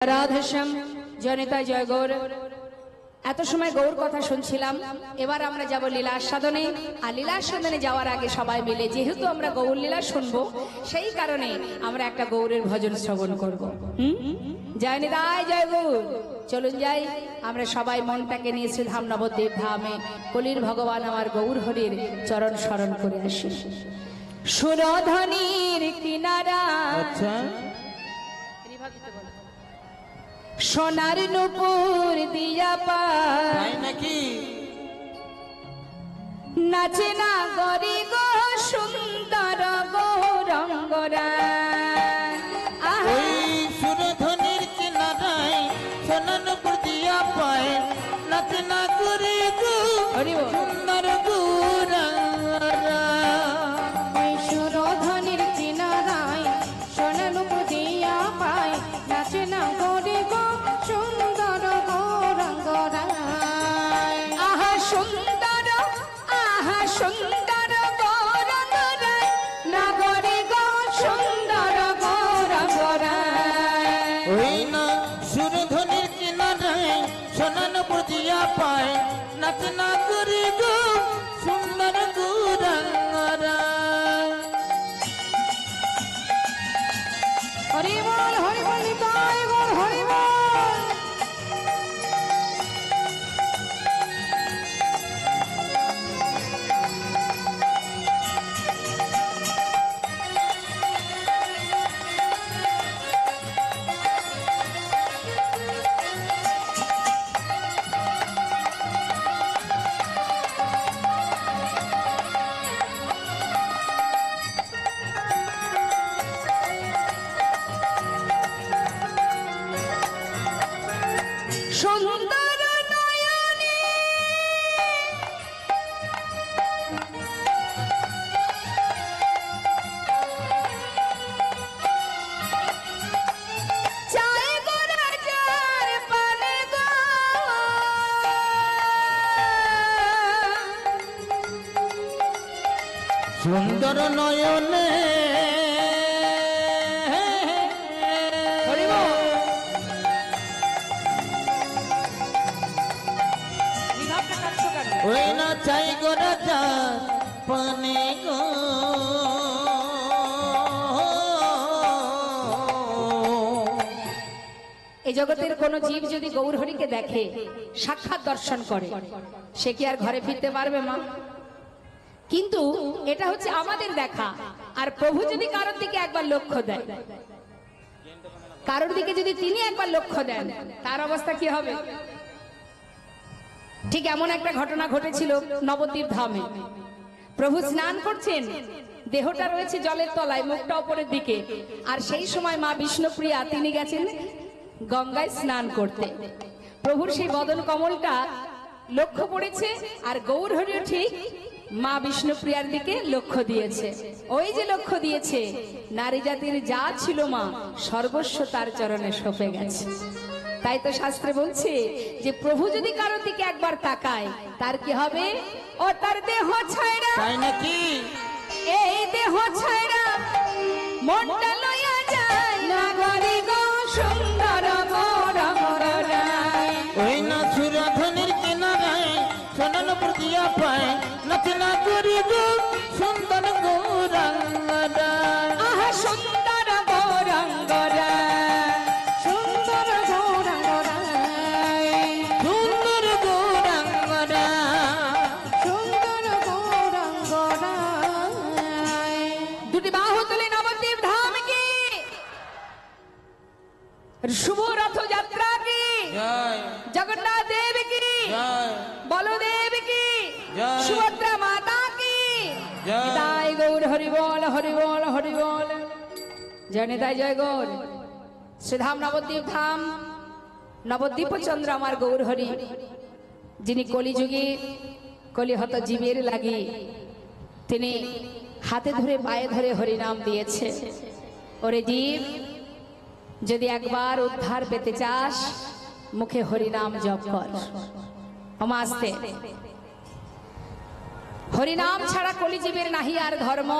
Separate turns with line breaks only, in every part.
রাধেশ্যাম জনিতা জয় গৌর। এত সময় গৌর কথা শুনছিলাম, এবার আমরা যাব লীলা আস্বাদনে। আর লীলা আস্বাদনে যাওয়ার আগে সবাই মিলে যেহেতু আমরা গৌর লীলা শুনবো, সেই কারণে আমরা একটা গৌরের ভজন শ্রবণ করব। জয় নিতাই জয় গৌর। চলুন যাই, আমরা সবাই মনটাকে নিয়ে শ্রীধাম নবদ্বীপ ধামে কলির ভগবান আমার গৌর হরির চরণ স্মরণ করে আসি। সুরধনির কিনারা সোনার নুপুর দিয়া পায় নাকি নাচে না গরি গো সুন্দর গৌরঙ্গরা।
ওই সুরধনির কিনারায় সোনার নুপুর দিয়া পায় নাচে না গরি গো সুন্দর গৌরঙ্গরা।
ওই সুরধনির কিনারায় সোনার নুপুর দিয়া পায় নাচে না গরি গো সুন্দর গৌরঙ্গরা। আহা সুন্দর, আহা সুন্দর গৌরঙ্গরা, নগরে গো সুন্দর গৌরঙ্গরা।
ওই না সুরধনির কিনারায় সোনার নুপুর দিয়া পায় নাচে না গরি গো সুন্দর গৌরঙ্গরা।
হরি বল হরি বল নিতাই গৌর হরি বল। সুন্দর নয়নে চায় গো রাজার পানে গো,
সুন্দর নয়নে ওই না চাই গো রাজা পানে গো।
এই জগতের কোন জীব যদি গৌর হরিকে দেখে, সাক্ষাৎ দর্শন করে, সে কি আর ঘরে ফিরতে পারবে মা? কিন্তু এটা হচ্ছে আমাদের দেখা। আর প্রভু যদি কারোর দিকে একবার লক্ষ্য দেয়, কারোর দিকে যদি তিনি একবার লক্ষ্য দেন, তার অবস্থা কি হবে? ঠিক এমন একটা ঘটনা ঘটেছিল নবদ্বীপ ধামে। প্রভু স্নান করছেন, দেহটা রয়েছে জলের তলায়, মুখটা উপরের দিকে। আর সেই সময় মা বিষ্ণুপ্রিয়া তিনি গেছেন গঙ্গায় স্নান করতে। প্রভুর সেই বদন কমলটা লক্ষ্য পড়েছে, আর গৌর হরিও ঠিক মা বিষ্ণুপ্রিয়ার দিকে লক্ষ্য দিয়েছে। ওই যে লক্ষ্য দিয়েছে, নারী জাতির যা ছিল মা সর্বস্ব তার চরণে সঁপে গেছে। তাই তো শাস্ত্রে বলছে যে প্রভু যদি কারোর দিকে একবার তাকায়, তার কি হবে? ও তার দেহ ছায়রা,
তাই নাকি?
এই দেহ ছায়রা মনটা লইয়া যায় নগরে গো সুন্দর গৌরঙ্গরা।
ওই না সুরধনির কিনারায় সোনার নুপুর দিয়া পায় নাচে না গরি গো সুন্দর গৌরঙ্গরা।
আহা সুন্দর গৌরঙ্গরা, সুন্দর গৌরঙ্গরা,
সুন্দর গৌরঙ্গরা,
সুন্দর গৌরঙ্গরা। দুটি বাহু তুলে নবদ্বীপ ধাম কি, শুভ রথযাত্রা কি,
জয়
জগন্নাথ দেব কি,
জয়
বলদেব কি,
জয়।
সুভদ্রা মাতা কি।
জয়।
নিতাই গৌর হরি বল হরি বল হরি বল। জয় নিতাই জয় গৌর। শ্রীধাম নবদ্বীপ ধাম, নবদ্বীপ চন্দ্র আমার গৌর হরি, যিনি কলিযুগে কলিহত জীবের লাগি তিনি হাতে ধরে পায়ে ধরে হরিনাম দিয়েছে। ওরে জীব, যদি একবার উদ্ধার পেতে চাস, মুখে হরিনাম জপ কর। আমাস্তে হরিনাম ছাড়া কলিজীবের নাহি আর ধর্ম,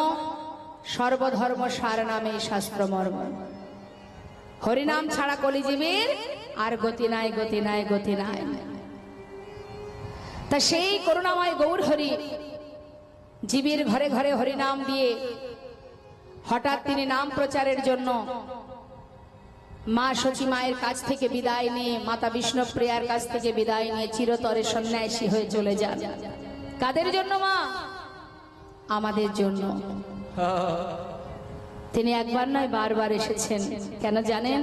সর্বধর্ম সার নামে শাস্ত্র মর্ম। হরিনাম ছাড়া কলিজীবের আর গতি নাই, গতি নাই, গতি নাই। তা সেই করুণাময় গৌর হরি জীবের ঘরে ঘরে হরিনাম দিয়ে হঠাৎ তিনি নাম প্রচারের জন্য মা সচী মায়ের কাছ থেকে বিদায় নিয়ে, মাতা বিষ্ণুপ্রিয়ার কাছ থেকে বিদায় নিয়ে চিরতরে সন্ন্যাসী হয়ে চলে যান। কাদের জন্য মা? আমাদের জন্য। তিনি একবার নয় বারবার এসেছেন। কেন জানেন?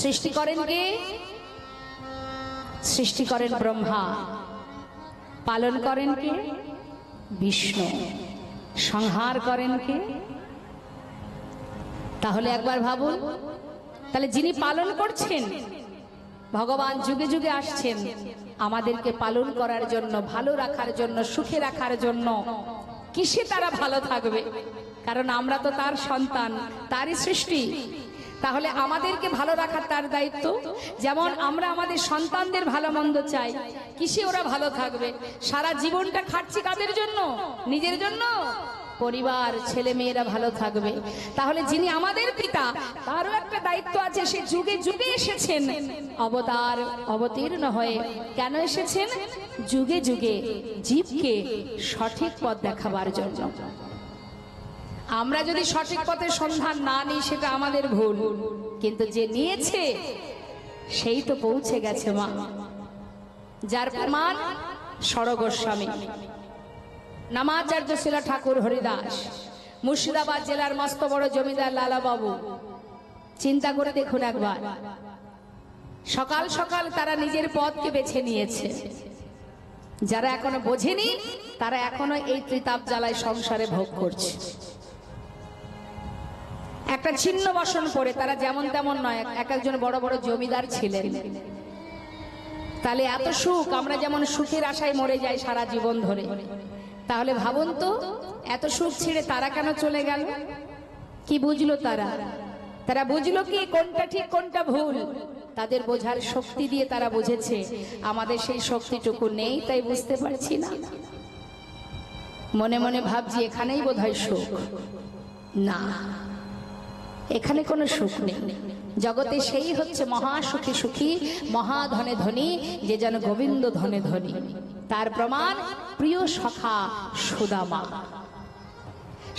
সৃষ্টি করেন কে? সৃষ্টি করেন ব্রহ্মা, পালন করেন কে? বিষ্ণু, সংহার করেন কে? তাহলে একবার ভাবুন, তাহলে যিনি পালন করছেন ভগবান যুগে যুগে আসছেন আমাদেরকে পালন করার জন্য, ভালো রাখার জন্য, সুখে রাখার জন্য। কিসে তারা ভালো থাকবে? কারণ আমরা তো তার সন্তান, তারই সৃষ্টি। তাহলে আমাদেরকে ভালো রাখার তার দায়িত্ব। যেমন আমরা আমাদের সন্তানদের ভালো মন্দ চাই, কিসে ওরা ভালো থাকবে? সারা জীবনটা খাটছি কাদের জন্য? নিজের জন্য। পরিবার, ছেলে মেয়েরা ভালো থাকবে। তাহলে যিনি আমাদের পিতা, তারও একটা দায়িত্ব আছে। সে যুগে যুগে এসেছেন অবতার অবতীর্ণ হয়ে। কেন এসেছেন? যুগে যুগে জীবকে সঠিক পথ দেখাবার জন্য। আমরা যদি সঠিক পথের সন্ধান না নিই সেটা আমাদের ভুল, কিন্তু যে নিয়েছে সেই তো পৌঁছে গেছে মা। যার প্রমাণ ষড় গোস্বামী, নামাচার্য শিলা ঠাকুর হরিদাস, মুর্শিদাবাদ জেলার মস্ত বড় জমিদার লালা বাবু। চিন্তা করে দেখুন একবার, সকাল সকাল তারা নিজের পথকে বেছে নিয়েছে। যারা এখনো বোঝেনি তারা এখনো এই ত্রিতাপ জ্বালায় সংসারে ভোগ করছে। একটা ছিন্ন বসন পড়ে, তারা যেমন তেমন নয়, এক একজন বড় বড় জমিদার ছিলেন। তাহলে এত সুখ, আমরা যেমন সুখের আশায় মরে যাই সারা জীবন ধরে, তাহলে ভাবুন তো এত সুখ ছেড়ে তারা কেন চলে গেল? কি বুঝলো তারা? তারা বুঝলো কি কোনটা ঠিক কোনটা ভুল? তাদের বোঝার শক্তি দিয়ে তারা বুঝেছে। আমাদের সেই শক্তিটুকু নেই, তাই বুঝতে পারছি না। মনে মনে ভাবছি এখানেই বোধহয় সুখ। না, এখানে কোনো সুখ নেই। জগতে সেই হচ্ছে মহা সুখী সুখী, মহাধনে ধনী, যে যেন গোবিন্দ ধনে ধনী। তার প্রমাণ প্রিয় সখা সুদামা।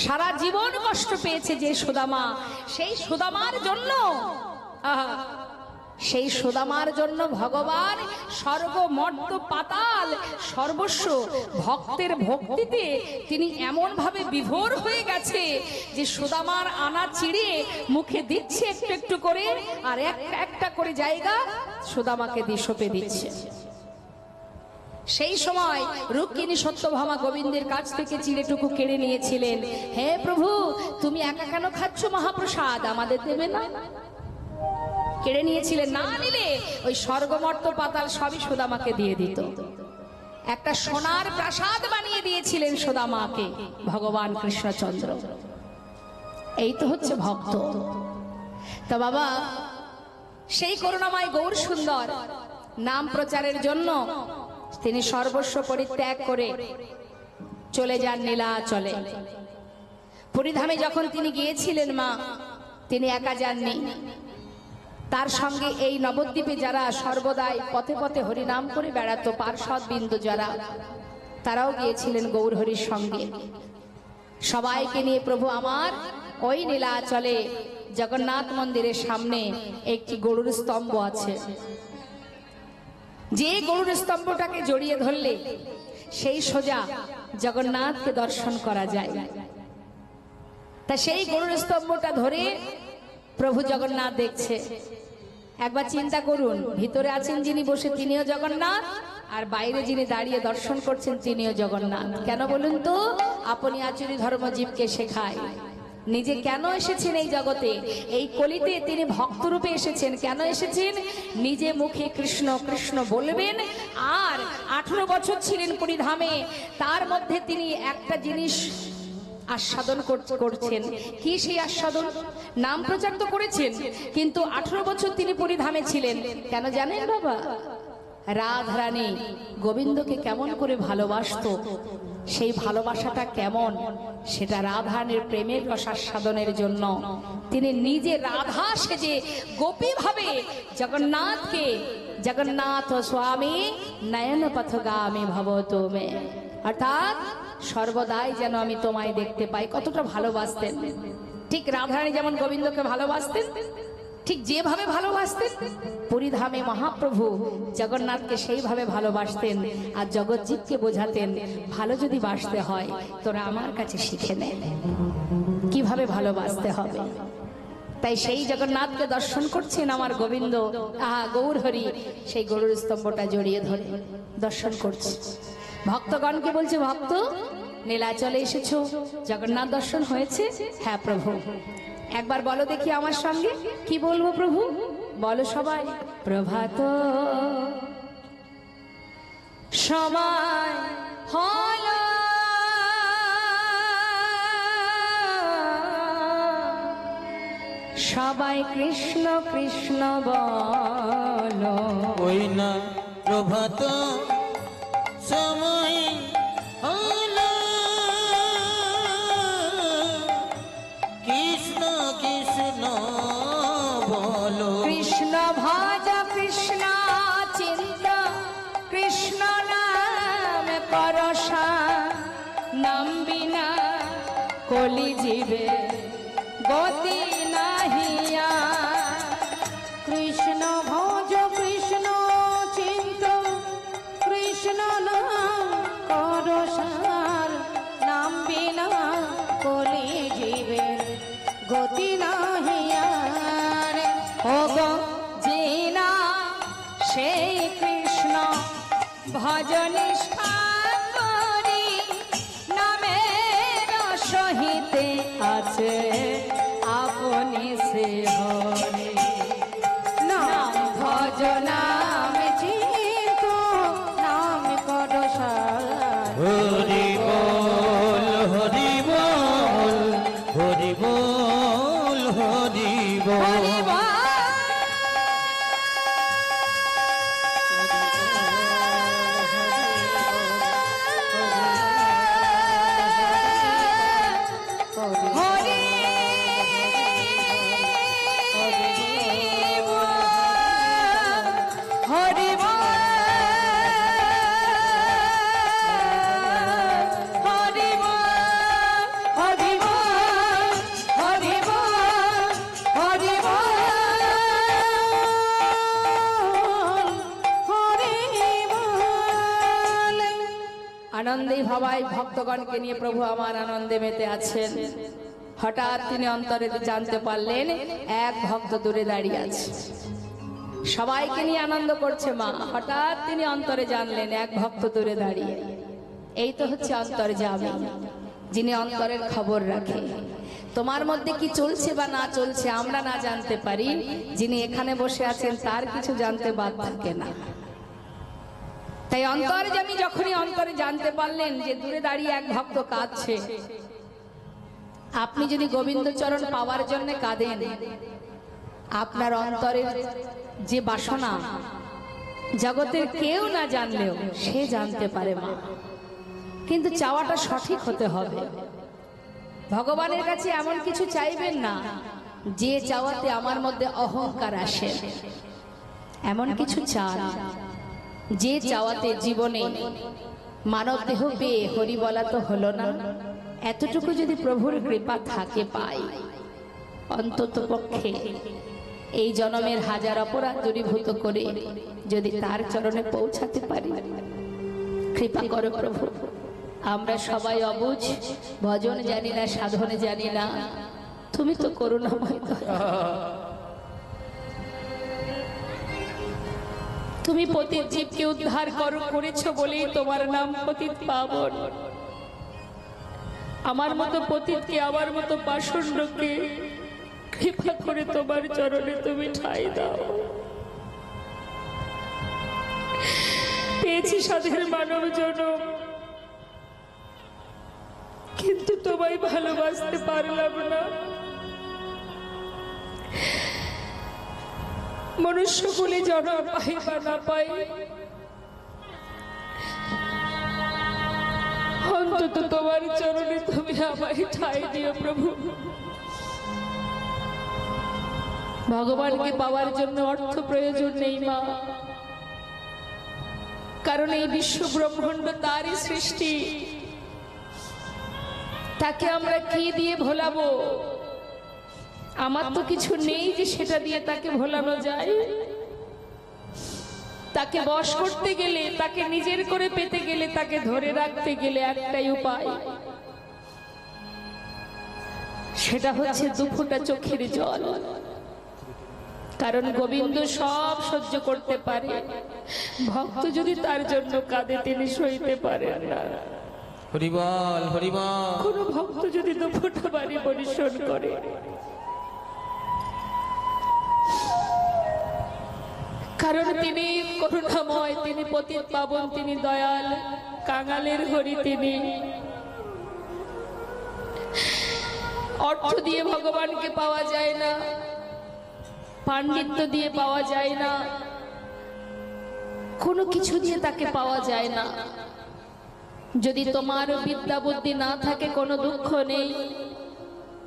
সারা জীবন কষ্ট পেয়েছে যে সুদামা, সেই সুদামার জন্য সেই সুদামার জন্য ভগবান স্বর্গ মর্ত পাতাল সর্বস্ব ভক্তের ভক্তিতে তিনি এমন ভাবে বিভোর হয়ে গেছে যে সুদামার আনা চিড়ে মুখে দিচ্ছে একটু একটু করে, আর একটা একটা করে জায়গা সুদামাকে দিয়ে সঁপে দিচ্ছে। সেই সময় রুক্মিণী সত্যভামা গোবিন্দের কাছ থেকে চিড়েটুকু কেড়ে নিয়েছিলেন। হে প্রভু, তুমি একা কেন খাচ্ছ মহাপ্রসাদ, আমাদের দেবে না? কেড়ে নিয়েছিলেন। না নিলে ওই স্বর্গমর্ত পাতাল সবই সুদামাকে দিয়ে দিত। একটা সোনার প্রাসাদ বানিয়ে দিয়েছিলেন সুদামাকে ভগবান কৃষ্ণচন্দ্র। এই তো হচ্ছে ভক্ত। তা বাবা, সেই করুণাময় গৌর সুন্দর নাম প্রচারের জন্য তিনি সর্বস্ব পরিত্যাগ করে চলে যান নীলাচলে। পুরীধামে যখন তিনি গিয়েছিলেন মা, তিনি একা যাননি, তার সঙ্গে এই নবদ্বীপে যারা সর্বদাই পথে পথে হরিনাম করে বেড়াতো পার্ষদ বিন্দু যারা, তারাও গিয়েছিলেন গৌর হরির সঙ্গে। সবাইকে নিয়ে প্রভু আমার ওই নীলাচলে জগন্নাথ মন্দিরের সামনে একটি গরুর স্তম্ভ আছে। যে গরুর স্তম্ভটাকে জড়িয়ে ধরলে সেই সোজা জগন্নাথকে দর্শন করা যায়। তা সেই গরুর স্তম্ভটা ধরে প্রভু জগন্নাথ দেখছে। একবার চিন্তা করুন, ভিতরে আছেন যিনি বসে তিনিও জগন্নাথ, আর বাইরে যিনি দাঁড়িয়ে দর্শন করছেন তিনিও জগন্নাথ। কেন বলুন তো? আপনি আচুরি ধর্ম জীবকে শেখায়। নিজে কেন এসেছেন এই জগতে, এই কলিতে তিনি ভক্তরূপে এসেছেন। কেন এসেছেন? নিজে মুখে কৃষ্ণ কৃষ্ণ বলবেন। আর 18 বছর ছিলেন পুরীধামে, তার মধ্যে তিনি একটা জিনিস আস্বাদন করছেন। কি সেই আস্বাদন? নাম প্রচার তো করেছেন, কিন্তু 18 বছর তিনি পুরীধামে ছিলেন। কেন জানেন বাবা? রাধারানী গোবিন্দকে কেমন করে ভালোবাসতো, সেই ভালোবাসাটা কেমন সেটা রাধারানীর প্রেমের রসাস্বাদনের জন্য তিনি নিজে রাধা সেজে গোপী ভাবে জগন্নাথকে, জগন্নাথ স্বামী নয়ন পথগামী ভবতো মে, অর্থাৎ সর্বদাই যেন আমি তোমায় দেখতে পাই। কতটা ভালোবাসতেন। ঠিক রাধারানী যেমন গোবিন্দকে ভালোবাসতেন, ঠিক যেভাবে ভালোবাসতেন পুরীধামে মহাপ্রভু জগন্নাথকে সেইভাবে ভালোবাসতেন। আর জগৎজীবকে বোঝাতেন, ভালো যদি বাসতে হয় তোরা আমার কাছে শিখে নে কিভাবে ভালোবাসতে হবে। তাই সেই জগন্নাথকে দর্শন করছেন আমার গোবিন্দ, আহা গৌর হরি, সেই গরুর স্তম্ভটা জড়িয়ে ধরে দর্শন করছে। ভক্তগণকে বলছে, ভক্ত নীলাচলে এসেছো, জগন্নাথ দর্শন হয়েছে? হ্যাঁ প্রভু। একবার বলো দেখি আমার সঙ্গে। কি বলবো প্রভু? বলো সবাই। প্রভাত সময় হলো, সবাই কৃষ্ণ কৃষ্ণ বলো।
ওই না প্রভাত সময় হলো, কৃষ্ণ কৃষ্ণ বলো।
কৃষ্ণ ভজ কৃষ্ণ চিন্ত, কৃষ্ণ নাম করসা, নাম বিনা কলি জীবে গতি নাহিয়া।
কৃষ্ণ ভজ কৃষ্ণ চিন্ত, কৃষ্ণ নাম করো সার, নাম বিনা কলি জীবের গতি নাহিয়ার।
ও গো জিনা সেই কৃষ্ণ ভজনিষ্ঠা করি, নামের সহিতে আছে আপনি সে হরি। নাম ভজ নাম
চিন্ত নাম করো সার।
হরি বল হরি বল হরি বল হরি বল।
হরি হরি হরি হরি হরি হরি আনন্দে ভাবাই ভক্তগণকে নিয়ে প্রভু আমার আনন্দে মেতে আছেন। হঠাৎ তিনি অন্তরে জানতে পারলেন এক ভক্ত দূরে দাঁড়িয়ে আছে, সবাইকে নিয়ে আনন্দ করছে মা। হঠাৎ তিনি অন্তরে জানলেন এক ভক্ত দূরে দাঁড়িয়ে। এই তো হচ্ছে অন্তর্যামী, যিনি অন্তরের খবর রাখে। তোমার মধ্যে কি চলছে বা না চলছে আমরা না জানতে পারি, যিনি এখানে বসে আছেন তার কিছু জানতে বাদ থাকে না। তাই অন্তর্যামী যখনই অন্তরে জানতে পারলেন যে দূরে দাঁড়িয়ে এক ভক্ত কাঁদছে, আপনি যদি গোবিন্দ চরণ পাওয়ার জন্য কাঁদেন, আপনার অন্তরের যে বাসনা জগতের কেউ না জানলেও সে জানতে পারে মা। কিন্তু চাওয়াটা সঠিক হতে হবে। ভগবানের কাছে এমন কিছু চাইবেন না যে চাওয়াতে আমার মধ্যে অহংকার আসে। এমন কিছু চান যে চাওয়াতে জীবনে মানব দেহ পেয়ে হরি বলা তো হলো না, এতটুকু যদি প্রভুর কৃপা থাকে পাই, অন্তত পক্ষে এই জনমের হাজার অপরাধ দূরীভূত করে যদি তার চরণে পৌঁছাতে পারি। কৃপা করো প্রভু। আমরা সবাই অবুঝ, ভজন জানি না, সাধনে জানি না, তুমি তো করুণাময়। তুমি পতিত জীবকে উদ্ধার করেছো বলেই তোমার নাম পতিত পাবন। আমার মতো পতিতকে, আমার মতো পাষণ্ডকে কৃপা করে তোমার চরণে তুমি ঠাঁই দাও। পেয়েছি সাধের মানব জনম, কিন্তু তোমায় ভালোবাসতে পারলাম না। মনুষ্য বলে জন্ম পাই বা না পাই, অন্তত তোমার চরণে তুমি আমায় ঠাঁই দিও প্রভু। ভগবানকে পাওয়ার জন্য অর্থ প্রয়োজন নেই মা, কারণ এই বিশ্ব ব্রহ্মাণ্ড তারই সৃষ্টি। তাকে আমরা কি দিয়ে ভোলাবো? আমার তো কিছু নেই যে সেটা দিয়ে তাকে ভোলানো যায়। তাকে বশ করতে গেলে, তাকে নিজের করে পেতে গেলে, তাকে ধরে রাখতে গেলে একটাই উপায়, সেটা হচ্ছে দুফোঁটা চোখের জল। কারণ গোবিন্দ সব সহ্য করতে পারে, ভক্ত যদি তার জন্য কাঁদে তিনি সইতে পারেন না।
হরিবল হরিবল।
কোন ভক্ত যদি দুফোঁটা বাড়ি পরিশোধ করে, কারণ তিনি করুণাময়, তিনি পতিত পাবন, তিনি দয়াল, কাঙালের হরি তিনি। অর্থ দিয়ে ভগবানকে পাওয়া যায় না, পাণ্ডিত্য দিয়ে পাওয়া যায় না, কোনো কিছু দিয়ে তাকে পাওয়া যায় না। যদি তোমার বিদ্যা বুদ্ধি না থাকে কোনো দুঃখ নেই,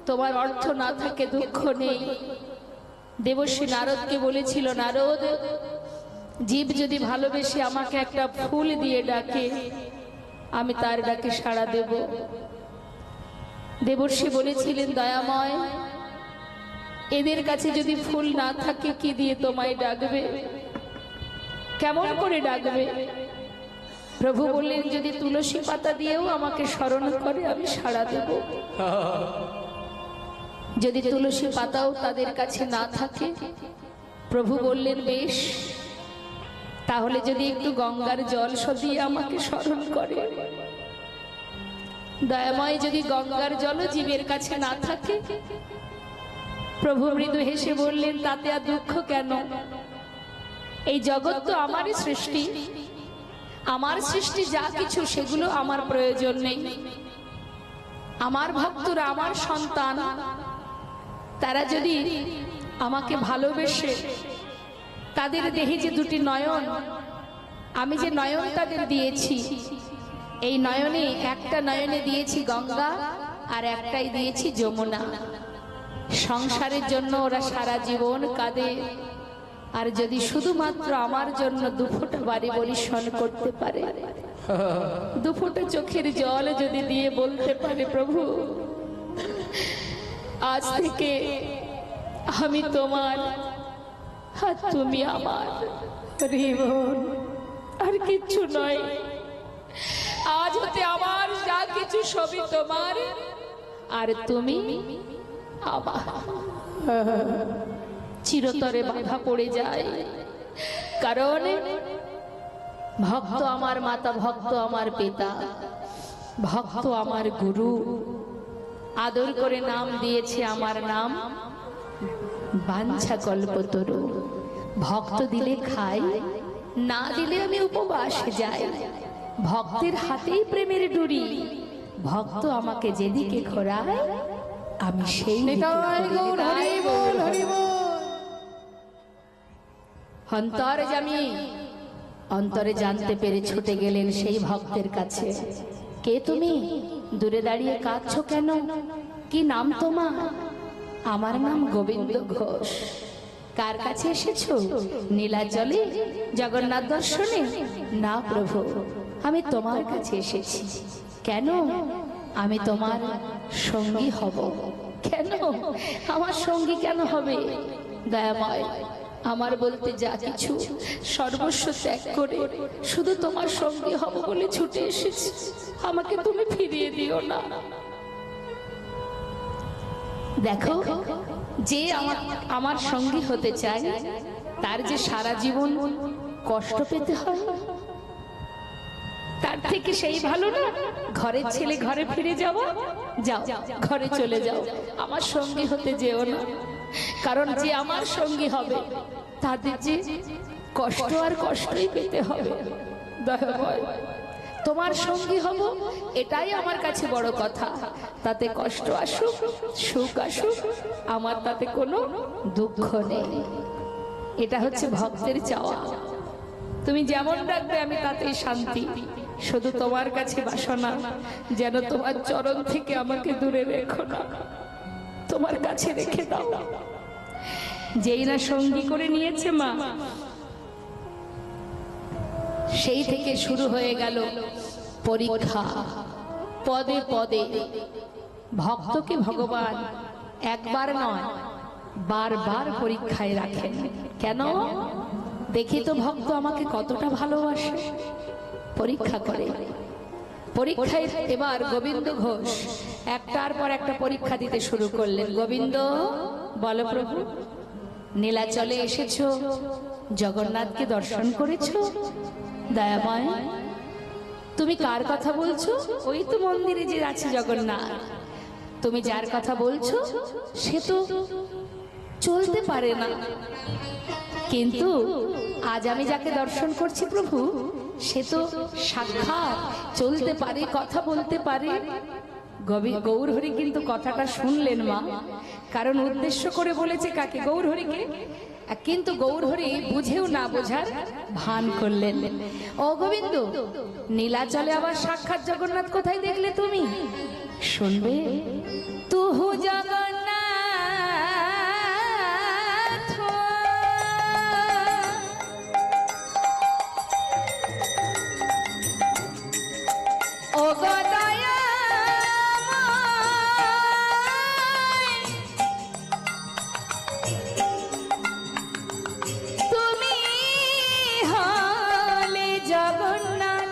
তোমার অর্থ না থাকে দুঃখ নেই। দেবশ্রী নারদকে বলেছিল, নারদ, জীব যদি ভালোবেসে আমাকে একটা ফুল দিয়ে ডাকে, আমি তার ডাকে সাড়া দেব। দেবশ্রী বলেছিলেন, দয়াময়, এদের কাছে যদি ফুল না থাকে কি দিয়ে তোমায় ডাকবে? কেমন করে ডাকবে? প্রভু বললেন, যদি তুলসী পাতা দিয়েও আমাকে স্মরণ করে আমি সাড়া দেব। যদি তুলসী পাতাও তাদের কাছে না থাকে, প্রভু বললেন, বেশ, তাহলে যদি একটু গঙ্গার জল দিয়ে আমাকে স্মরণ করে। দয়াময়, যদি গঙ্গার জলও জীবের কাছে না থাকে, প্রভু মৃদু হেসে বললেন, তাতে আর দুঃখ কেন? এই জগৎ তো আমারই সৃষ্টি, আমার সৃষ্টি যা কিছু সেগুলো আমার প্রয়োজন নেই। আমার ভক্তরা আমার সন্তান, তারা যদি আমাকে ভালোবেসে, তাদের দেহে যে দুটি নয়ন, আমি যে নয়ন তাদের দিয়েছি, এই নয়নে একটা নয়নে দিয়েছি গঙ্গা আর একটাই দিয়েছি যমুনা। সংসারের জন্য ওরা সারা জীবন কাঁদে, আর যদি শুধুমাত্র আমার জন্য দুফোঁটা বাড়ি বরিশন করতে পারে, দুফোঁটা চোখের জল যদি দিয়ে বলতে পারে, প্রভু আজ থেকে আমি তোমার আর তুমি আমার, আর কিচ্ছু নয়, আজ হতে আমার যা কিছু সবই তোমার আর তুমি আমার, চিরতরে বাধা পড়ে যায়। কারণ ভক্ত আমার মাতা, ভক্ত আমার পিতা, ভক্ত আমার গুরু, আদর করে নাম দিয়েছে আমার নাম বাঞ্ছা কল্পতরু। ভক্ত দিলে খাই, না দিলে আমি উপবাস যাই। ভক্তের হাতেই প্রেমের ডুরি, ভক্ত আমাকে যেদিকে ঘোরায় আমি সেই অন্তরে জামি। অন্তরে জানতে পেরে ছুটে গেলেন সেই ভক্তের কাছে। কে তুমি? দূরে দাঁড়িয়ে কাঁদছো কেন? কি নাম তোমার? আমার নাম গোবিন্দ ঘোষ। কার কাছে এসেছো? নীলাচলে জগন্নাথ দর্শনে? না প্রভু, আমি তোমার কাছে এসেছি। কেন? আমি তোমার সঙ্গী হব। কেন? আমার সঙ্গী কেন হবে? দয়াময়, আমার বলতে যা কিছু সর্বস্ব ত্যাগ করে শুধু তোমার সঙ্গী হব বলে ছুটে এসেছি। আমাকে তুমি ফিরিয়ে দিও না। দেখো, যে আমার সঙ্গী হতে চায় তার যে সারা জীবন কষ্ট পেতে হয়, তার থেকে সেই ভালো না ঘরের ছেলে ঘরে ফিরে যাওয়া। যাও, ঘরে চলে যাও, আমার সঙ্গী হতে যেও না। কারণ যে আমার সঙ্গী হবে তাদের যে কষ্ট আর কষ্টই পেতে হবে। দয়াময়, তোমার সঙ্গী হব এটাই আমার কাছে বড় কথা। তাতে কষ্ট আসুক সুখ আসুক, আমার তাতে কোনো দুঃখ নেই। এটা হচ্ছে ভক্তের চাওয়া। তুমি যেমন রাখবে আমি তাতেই শান্তি। শুধু তোমার কাছে বাসনা, যেন তোমার চরণ থেকে আমাকে দূরে রেখো না, তোমার কাছে রেখে দাও। যেই না সঙ্গী করে নিয়েছে মা, সেই থেকে শুরু হয়ে গেল পরীক্ষা। পদে পদে ভক্তকে ভগবান একবার নয় বারবার পরীক্ষায় রাখেন। কেন? দেখি তো ভক্ত আমাকে কতটা ভালোবাসে, পরীক্ষা করে। পরীক্ষায় এবার গোবিন্দ ঘোষ একটার পর একটা পরীক্ষা দিতে শুরু করলেন। গোবিন্দ, বলো প্রভু, নীলাচলে এসেছো, জগন্নাথকে দর্শন করেছো? দয়াময়, তুমি কার কথা বলছো? ওই তো মন্দিরে যে আছে জগন্নাথ। তুমি যার কথা বলছো সে তো চলতে পারে না, কিন্তু আজ আমি যাকে দর্শন করছি প্রভু, সে তো সাক্ষাৎ চলতে পারে, কথা বলতে পারে। গৌরহরি কিন্তু কথাটা শুনলেন মা, কারণ উদ্দেশ্য করে বলেছে কাকে? গৌরহরিকে। কিন্তু গৌরহরি বুঝেও না বোঝার ভান করলেন। ও গোবিন্দ, নীলাচলে আবার সাক্ষাৎ জগন্নাথ কোথায় দেখলে তুমি? শুনবে, তুহু জগন্নাথ ও গদয়া, তুমি হলে জগন্নাথ,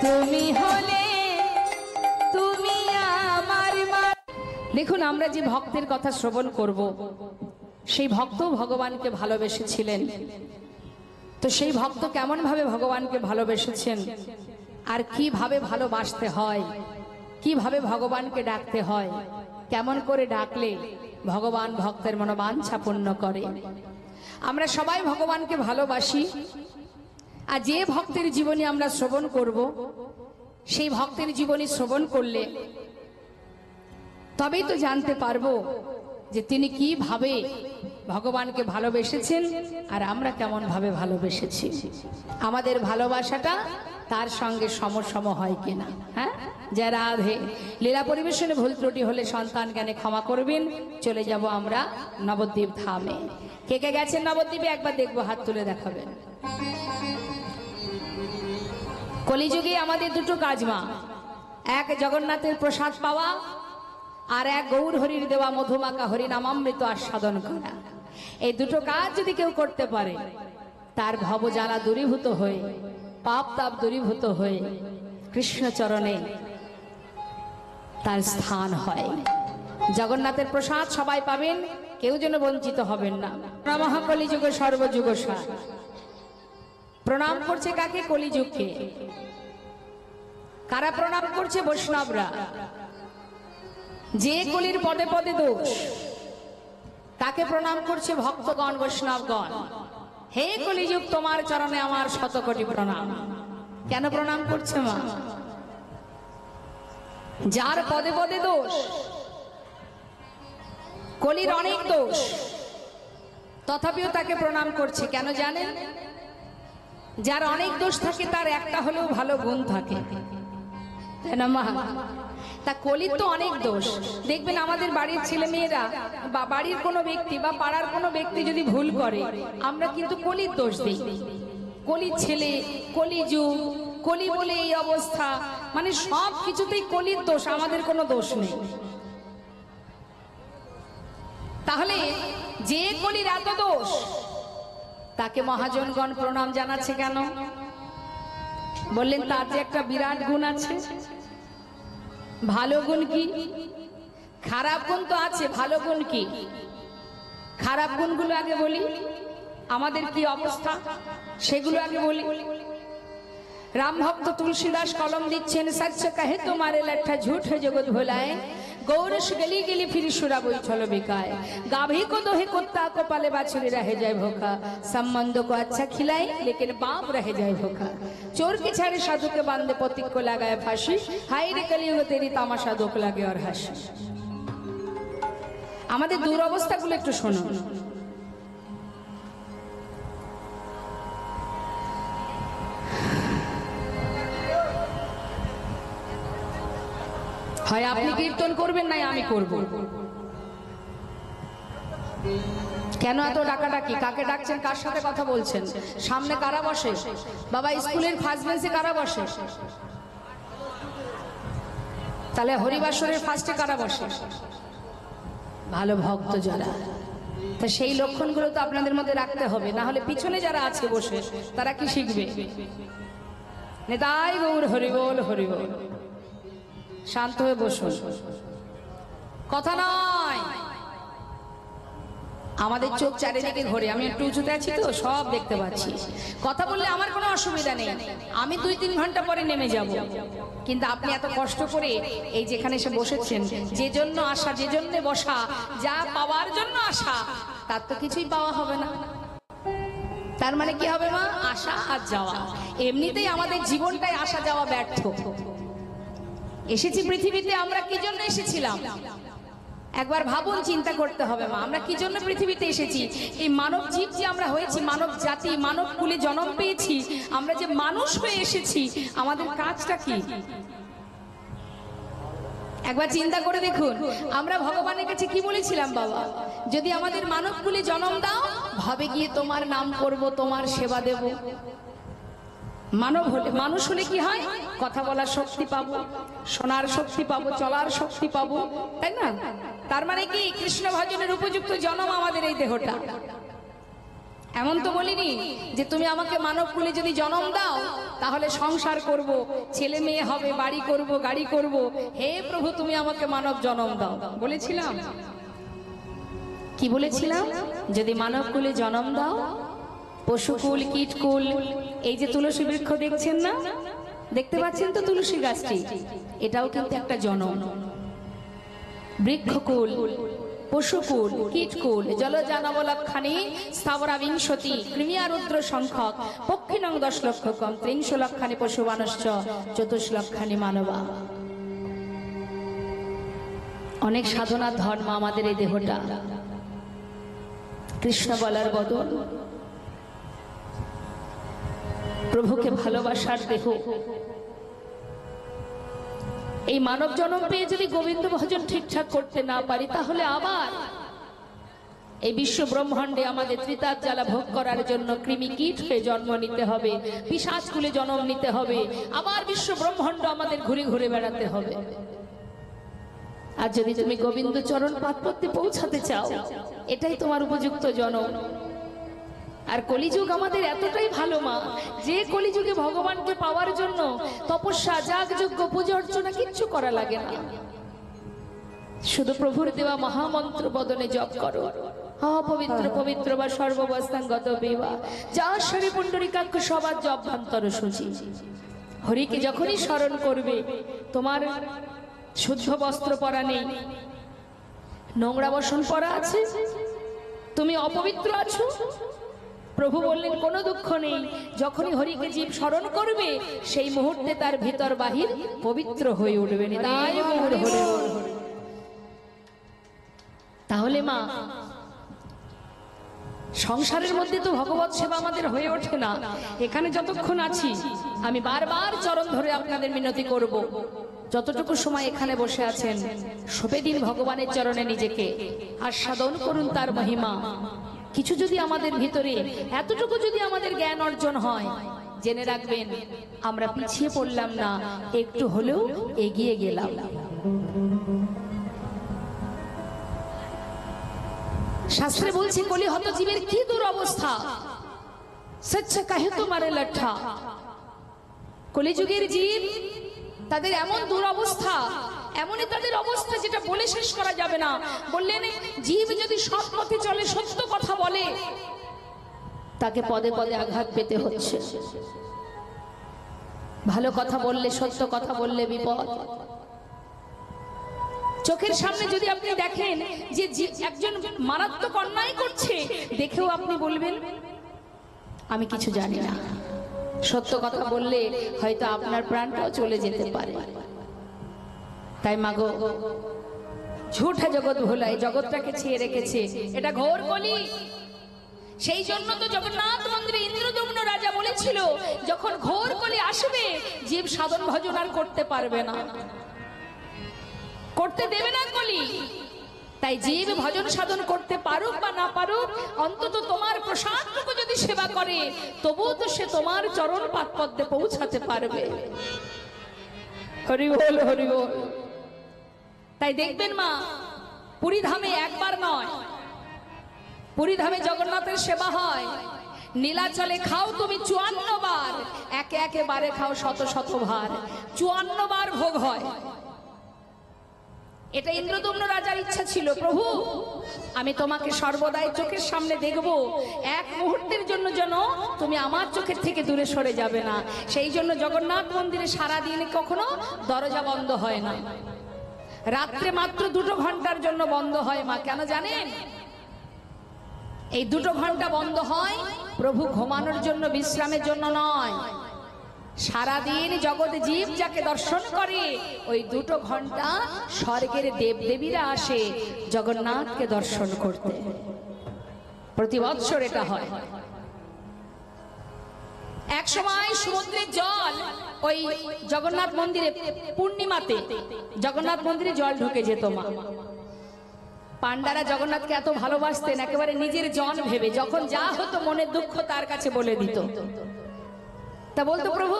তুমি হলে তুমি আমার মা। দেখুন, আমরা যে ভক্তের কথা শ্রবণ করব, সেই ভক্ত ভগবানকে ভালোবেসেছিলেন। তো সেই ভক্ত কেমন ভাবে ভগবানকে ভালোবেসেছেন, আর কিভাবে ভালোবাসতে হয়, কিভাবে ভগবানকে ডাকতে হয়, কেমন করে ডাকলে ভগবান ভক্তের মনোবাঞ্ছা পূর্ণ করে। আমরা সবাই ভগবানকে ভালোবাসি, আর যে ভক্তের জীবনী আমরা শ্রবণ করব, সেই ভক্তের জীবনী শ্রবণ করলে তবেই তো জানতে পারবো যে তিনি কিভাবে ভগবানকে ভালোবেসেছেন আর আমরা কেমন ভাবে ভালোবেসেছি। আমাদের ভালোবাসাটা তার সঙ্গে সমসম হয় কিনা। হ্যাঁ, যারা রাধে। লীলা পরিবেশনে ভুল ত্রুটি হলে সন্তান জ্ঞানে ক্ষমা করবেন। চলে যাব আমরা নবদ্বীপ ধামে। কে কে গেছেন নবদ্বীপে একবার দেখবো, হাত তুলে দেখাবেন। কলিযুগে আমাদের দুটো কাজ মা, এক জগন্নাথের প্রসাদ পাওয়া, আর এক গৌর হরির দেওয়া মধুমাকা হরিনামামৃত আস্বাদন করা। এই দুটো কাজ যদি কেউ করতে পারে, তার ভব জ্বালা দূরীভূত হয়ে, পাপ তাপ দূরীভূত হয়ে কৃষ্ণ চরণে তার স্থান হয়। জগন্নাথের প্রসাদ সবাই পাবেন, কেউ যেন বঞ্চিত হবেন না। নমঃ কলিযুগ সর্বযুগ সার। প্রণাম করছে কাকে? কলিযুগকে। কারা প্রণাম করছে? বৈষ্ণবরা। যে কলির পদে পদে দোষ, তাকে প্রণাম করছে ভক্তগণ, বৈষ্ণবগণ। হে কলিযুগ, তোমার চরণে আমার শতকোটি প্রণাম। কেন প্রণাম করছে মা? যার পদে পদে দোষ, কলির অনেক দোষ, তথাপিও তাকে প্রণাম করছে। কেন জানেন? যার অনেক দোষ থাকে তার একটা হলেও ভালো গুণ থাকে, তাই না মা? তা কলির তো অনেক দোষ। দেখবেন আমাদের বাড়ির ছেলে মেয়েরা বা বাড়ির কোনো ব্যক্তি বা পাড়ার কোনো ব্যক্তি যদি ভুল করে, আমরা কিন্তু কলির দোষ দিই। কলির ছেলে, কলি যুগ, কলি বলে এই অবস্থা, মানে সব কিছুতেই কলির দোষ, আমাদের কোনো দোষ নেই। তাহলে যে কলির এত দোষ, তাকে মহাজনগণ প্রণাম জানাচ্ছে কেন? বললেন তার যে একটা বিরাট গুণ আছে। ভালো গুণ কি? খারাপ গুণ তো আছে, ভালো গুণ কি? খারাপ গুণগুলো আগে বলি, আমাদের কি অবস্থা সেগুলো আগে বলি। राम भक्त तुलसीदास कलम दिच्छेन सच कहे तुम्हारे लट्ठा झूठ है जगत भुलाए गौरस गली गली फिर सुरा बोई चलो बिकाए गाभी को दोहे कुत्ता को पाले बाछड़ी रह जाए भूखा संबंध को अच्छा खिलाए लेकिन बाप रह जाए भूखा चोर के छाड़े साधु के बांधे पतिक को लगाए फांसी हाय रे कलियुग तेरी तामाशा दुख लगे और हासि আমাদের দুরবস্থাগুলো একটু শোনো। হয় আপনি কীর্তন করবেন, নাই আমি করব। কেন এত ডাকাডাকি? কাকে ডাকছেন? কার সাথে কথা বলছেন? সামনে কারা বসে? বাবা, স্কুলের ফার্স্ট বেঞ্চে কারা বসে? তাহলে হরিবাসরের ফার্স্টে কারা বসে? ভালো ভক্ত যারা। তা সেই লক্ষণগুলো তো আপনাদের মধ্যে রাখতে হবে, না হলে পিছনে যারা আছে বসে তারা কি শিখবে? নেতাই গৌর হরিবোল হরিবোল। শান্ত হয়ে বসুন, কথা নয়। আমাদের চোখ চারিদিকে ঘোরে, আমি একটু উঁচুতে আছি তো সব দেখতে পাচ্ছি। কথা বললে আমার কোনো অসুবিধা নেই, আমি 2-3 ঘন্টা পরে নেমে যাব। কিন্তু আপনি এত কষ্ট করে এই যেখানে এসে বসেছেন, যে জন্য আসা, যে জন্য বসা, যা পাওয়ার জন্য আসা, তার তো কিছুই পাওয়া হবে না। তার মানে কি হবে মা? আসা আর যাওয়া। এমনিতেই আমাদের জীবনটাই আসা যাওয়া ব্যর্থ। এসেছি পৃথিবীতে, আমরা কি জন্য এসেছিলাম একবার ভাবুন, চিন্তা করতে হবে মা। আমরা কি জন্য পৃথিবীতে এসেছি? এই মানব জীব যে আমরা হয়েছি, মানব জাতি, মানব কুলে জন্ম পেয়েছি, আমরা যে মানুষ হয়ে এসেছি, আমাদের কাজটা কি একবার চিন্তা করে দেখুন। আমরা ভগবানের কাছে কি বলেছিলাম? বাবা, যদি আমাদের মানব কুলে জন্ম দাও, ভাবে গিয়ে তোমার নাম করব, তোমার সেবা দেব। মানব হলে, মানুষ হলে কি হয়? কথা বলার শক্তি পাবো, শোনার শক্তি পাবো, চলার শক্তি পাবো, তাই না? তার মানে কি কৃষ্ণ ভজনের উপযুক্ত জন্ম আমাদের এই দেহটা। এমন তো বলিনি যে তুমি আমাকে মানব কুলে যদি জন্ম দাও তাহলে সংসার করব, ছেলে মেয়ে হবে, বাড়ি করব, গাড়ি করব। হে প্রভু, তুমি আমাকে মানব জন্ম দাও, বলেছিলাম? কি বলেছিলাম? যদি মানব কুলে জন্ম দাও, পশুকুল, কীটকুল, এই যে তুলসী বৃক্ষ দেখছেন না, দেখতে পাচ্ছেন তো তুলসী গাছটি, এটাও কিন্তু একটা জনম। বৃক্ষকুল, পশুকুল, কীটকুল, জলজানবলক্ষণে স্থাবরা বিংশতি, কৃমিয়া রুদ্র সংখ্যক, পক্ষিণং 10 লক্ষ কম, 300 লক্ষানি পশু মানুষ্য, 24 লক্ষানি মানবা। অনেক সাধনার ধর্ম আমাদের এই দেহটা। কৃষ্ণ বলার বদল, প্রভুকে ভালোবাসার দেহ। এই মানব জন্ম পেয়ে যদি গোবিন্দ ভজন ঠিকঠাক করতে না পারি, তাহলে আবার এই বিশ্ব ব্রহ্মাণ্ডে আমাদের ত্রিতাপ জ্বালা ভোগ করার জন্য কৃমি কীট হয়ে জন্ম নিতে হবে, পিশাচ কুলে জন্ম নিতে হবে, আবার বিশ্ব ব্রহ্মাণ্ড আমাদের ঘুরে ঘুরে বেড়াতে হবে। আর যদি তুমি গোবিন্দ চরণ পাদপদ্মে পৌঁছাতে চাও, এটাই তোমার উপযুক্ত জন্ম। আর কলিযুগ আমাদের এতটাই ভালো মা, যে কলিযুগে ভগবানকে পাওয়ার জন্য তপস্যা, যাগযজ্ঞ, পূজা অর্চনা কিচ্ছু করা লাগে না। শুধু প্রভুর দেওয়া মহামন্ত্র বদনে জপ করো, অপবিত্র পবিত্র বা সর্ববস্থাঙ্গত বিবাহ, যা শরী পুণ্ডরিকাক্ষ সবার জপান্তর সূচি। হরিকে যখনই স্মরণ করবে, তোমার শুদ্ধ বস্ত্র পরা নেই, নোংরা বসন পরা আছে, তুমি অপবিত্র আছো, প্রভু বললেন কোনো দুঃখ নেই। যখনই হরিকে জীব স্মরণ করবে, সেই মুহূর্তে তার ভিতর বাহির পবিত্র হয়ে উঠবে। তাহলে মা, সংসারের মধ্যে তো ভগবত সেবা আমাদের হয়ে ওঠে না। এখানে যতক্ষণ আছি, আমি বারবার চরণ ধরে আপনাদের মিনতি করব, যতটুকু সময় এখানে বসে আছেন, সবে দিন ভগবানের চরণে নিজেকে আস্বাদন করুন তার মহিমা। কিছু যদি আমাদের ভিতরে, এতটুকু যদি আমাদের জ্ঞান অর্জন হয়, জেনে রাখবেন আমরা পিছিয়ে পড়লাম না, একটু হলেও এগিয়ে গেলাম। শাস্ত্রে বলছে, কলি হত জীবের কি দুরবস্থা, সচ্চা কাহে তোমারে লঠা। কলিযুগের জীব, তাদের এমন দুরবস্থা, এমনই তাদের অবস্থা যেটা বলে শেষ করা যাবে না। বললেন, জীব যদি সৎ পথে চলে, সত্য কথা বলে, তাকে পদে পদে আঘাত পেতে হচ্ছে। ভালো কথা বললে, সত্য কথা বললে বিপদ। চোখের সামনে যদি আপনি দেখেন যে একজন মারাত্মক অন্যায় করছে, দেখেও আপনি বলবেন আমি কিছু জানি না। সত্য কথা বললে হয়তো আপনার প্রাণটাও চলে যেতে পারে। তাই মাগো, ঝুঠা জগৎ ভোলাই, জগৎটাকে ছেয়ে রেখেছে, এটা ঘোর কলি। সেই জন্য তো জগন্নাথ মন্দিরে ইন্দ্রদম্ন রাজা বলেছিল, যখন ঘোর কলি আসবে, জীব সাধন ভজন আর করতে পারবে না। করতে দেবে না কলি। তাই জীব ভজন সাধন করতে পারুক বা না পারুক, অন্তত তোমার প্রসাদটুকু যদি সেবা করে তবুও তো সে তোমার চরণ পাদপদ্মে পৌঁছাতে পারবে। হরি বল, হরি বল। তাই দেখবেন মা, পুরীধামে একবার নয়, পুরীধামে জগন্নাথের সেবা হয়। নীলাচলে খাও তুমি 54 বার, একে একে বারে খাও শত শত ভার, 54 বার ভোগ হয়। এটা ইন্দ্রদম্ন রাজার ইচ্ছা ছিল, প্রভু আমি তোমাকে সর্বদাই চোখের সামনে দেখব, এক মুহূর্তের জন্য যেন তুমি আমার চোখের থেকে দূরে সরে যাবে না। সেই জন্য জগন্নাথ মন্দিরে সারা দিন কখনো দরজা বন্ধ হয় না, রাত্রে মাত্র 2 ঘন্টার জন্য বন্ধ হয় মা। কেন জানেন? এই 2 ঘন্টা বন্ধ হয় প্রভু ঘুমানোর জন্য, বিশ্রামের জন্য নয়। সারাদিন জগৎ জীব যাকে দর্শন করে, ওই 2 ঘন্টা স্বর্গের দেবদেবীরা আসে জগন্নাথকে দর্শন করতে। প্রতি বৎসর এটা হয়। এক সময় সমুদ্রের জল ওই জগন্নাথ মন্দিরে পূর্ণিমাতে জগন্নাথ মন্দিরে জল ঢুকে যেত মা। পান্ডারা জগন্নাথকে এত ভালোবাসতেন, একেবারে নিজের জন ভেবে যখন যা হতো মনের দুঃখ তার কাছে বলে দিত। তা বলতো, প্রভু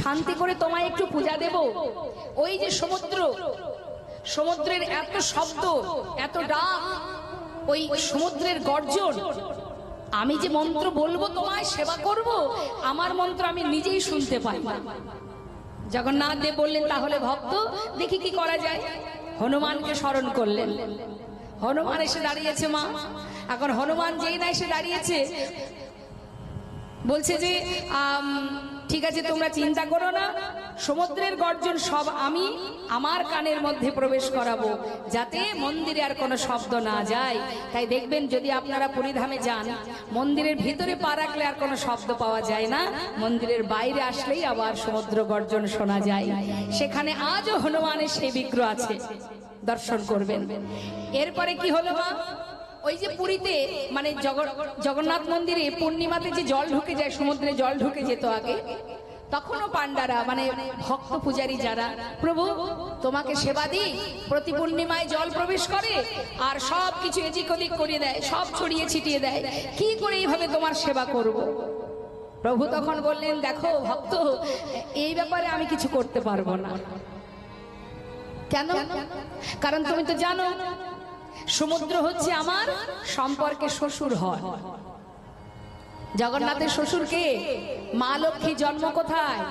শান্তি করে তোমায় একটু পূজা দেব। ওই যে সমুদ্র, সমুদ্রের এত শব্দ, এত ডাক, ওই সমুদ্রের গর্জন, আমি যে মন্ত্র বলবো তোমায় সেবা করব, আমার মন্ত্র আমি নিজেই শুনতে পাই না। জগন্নাথ দেব বললেন, তাহলে ভক্ত দেখি কি করা যায়। হনুমানকে স্মরণ করলেন। হনুমান এসে দাঁড়িয়েছে মা। এখন হনুমান যেই না এসে দাঁড়িয়েছে, বলছে যে ঠিক আছে তোমরা চিন্তা করো না, সমুদ্রের গর্জন সব আমি আমার কানের মধ্যে প্রবেশ করাবো, যাতে মন্দিরে আর কোনো শব্দ না যায়। তাই দেখবেন যদি আপনারা পুরীধামে যান, মন্দিরের ভিতরে পা রাখলে আর কোনো শব্দ পাওয়া যায় না, মন্দিরের বাইরে আসলেই আবার সমুদ্র গর্জন শোনা যায়। সেখানে আজও হনুমানের সেই বিগ্রহ আছে, দর্শন করবেন। এরপরে কি হলো মা? ওই যে পুরীতে মানে জগন্নাথ মন্দিরে পূর্ণিমাতে যে জল ঢুকে যায়, সমুদ্রে জল ঢুকে যেত আগে, তখনও পান্ডারা মানে ভক্ত পূজারী যারা, প্রভু তোমাকে সেবা দিই, প্রতি পূর্ণিমায় জল প্রবেশ করে আর সব কিছু এদিক ওদিক করে দেয়, সব ছড়িয়ে ছিটিয়ে দেয়, কি করে এইভাবে তোমার সেবা করব? প্রভু তখন বললেন, দেখো ভক্ত, এই ব্যাপারে আমি কিছু করতে পারবো না। কেন? কারণ তুমি তো জানো সমুদ্র হচ্ছে আমার সম্পর্কে শ্বশুর হয়। জগন্নাথের শ্বশুর কে? মা লক্ষ্মী। জন্ম কোথায়?